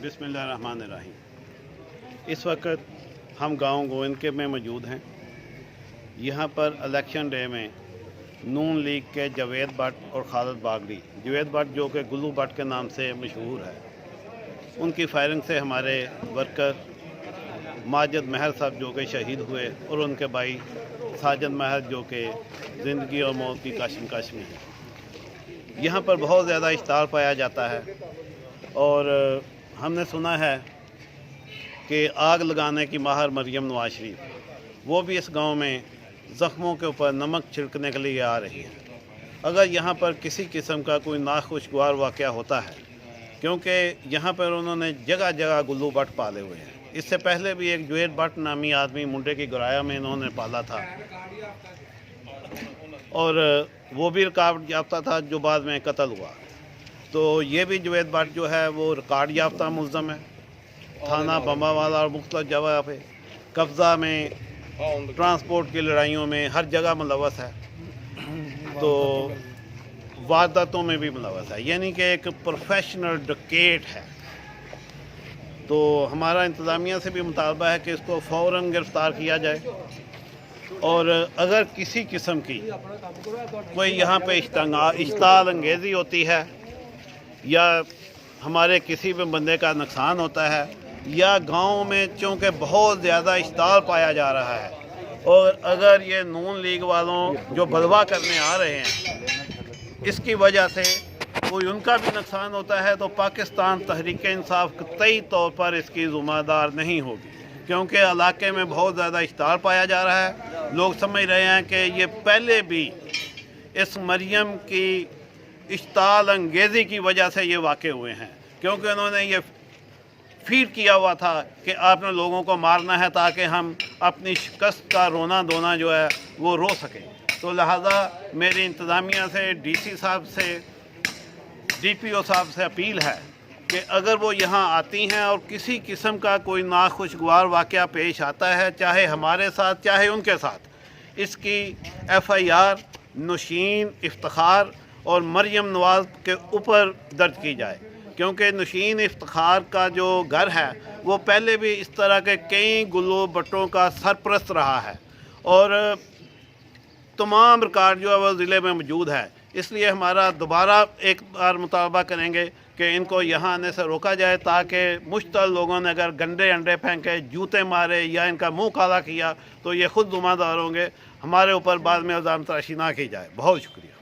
बिस्मिल्लाहिर्रहमानिर्रहीम। इस वक्त हम गांव गोविंद में मौजूद हैं। यहाँ पर इलेक्शन डे में नून लीग के जावेद भट्ट और खालिद बागड़ी, जावेद भट्ट जो कि गुल्लू भट्ट के नाम से मशहूर है, उनकी फायरिंग से हमारे वर्कर माजिद महर साहब जो कि शहीद हुए और उनके भाई साजिद महर जो कि ज़िंदगी और मौत की कशमकश में है। यहाँ पर बहुत ज़्यादा इश्तार पाया जाता है और हमने सुना है कि आग लगाने की माहर मरियम नवाज शरीफ, वो भी इस गांव में ज़ख्मों के ऊपर नमक छिड़कने के लिए आ रही है। अगर यहाँ पर किसी किस्म का कोई नाखुशगवार वाक़या होता है, क्योंकि यहाँ पर उन्होंने जगह जगह गुल्लू भट्ट पाले हुए हैं। इससे पहले भी एक जावेद भट्ट नामी आदमी मुंडे की गराया में इन्होंने पाला था और वो भी रिकॉर्ड याफ्ता था जो बाद में कत्ल हुआ। तो ये भी जावेद भट्ट जो है वो रिकॉर्ड याफ्ता मुल्ज़म है। थाना बम्बावाला और मुख्तलिफ जगह पे कब्ज़ा में, ट्रांसपोर्ट की लड़ाइयों में हर जगह मुलव्वस है, तो वारदातों में भी मुलव्वस है, यानी कि एक प्रोफेशनल डकैत है। तो हमारा इंतज़ामिया से भी मुतालबा है कि इसको फ़ौरन गिरफ़्तार किया जाए और अगर किसी किस्म की कोई यहाँ पे इश्ताल अंगेज़ी होती है या हमारे किसी भी बंदे का नुकसान होता है या गांव में चूँकि बहुत ज़्यादा इश्ताल पाया जा रहा है और अगर ये नून लीग वालों जो बलवा करने आ रहे हैं इसकी वजह से कोई उनका भी नुकसान होता है, तो पाकिस्तान तहरीक इंसाफ कतई तौर पर इसकी ज़िम्मेदार नहीं होगी, क्योंकि इलाके में बहुत ज़्यादा इश्ताल पाया जा रहा है। लोग समझ रहे हैं कि ये पहले भी इस मरियम की इश्ताल अंगेज़ी की वजह से ये वाक़े हुए हैं, क्योंकि उन्होंने ये फीड किया हुआ था कि आपने लोगों को मारना है ताकि हम अपनी शिकस्त का रोना धोना जो है वो रो सकें। तो लिहाजा मेरी इंतज़ामिया से, डीसी साहब से, डीपीओ साहब से अपील है कि अगर वो यहाँ आती हैं और किसी किस्म का कोई नाखुशगवार वाक़या पेश आता है, चाहे हमारे साथ चाहे उनके साथ, इसकी FIR नौशीन, इफ्तिखार और मरियम नवाज़ के ऊपर दर्ज की जाए, क्योंकि नौशीन इफ्तिखार का जो घर है वो पहले भी इस तरह के कई गुल्लू भट्टों का सरपरस्त रहा है और तमाम रिकॉर्ड जो है वो ज़िले में मौजूद है। इसलिए हमारा दोबारा एक बार मुतालबा करेंगे कि इनको यहाँ आने से रोका जाए, ताकि मुश्तल लोगों ने अगर गंदे अंडे फेंके, जूते मारे या इनका मुंह काला किया तो ये खुद ज़िम्मेदार होंगे। हमारे ऊपर बाद में इल्ज़ाम तराशी ना की जाए। बहुत शुक्रिया।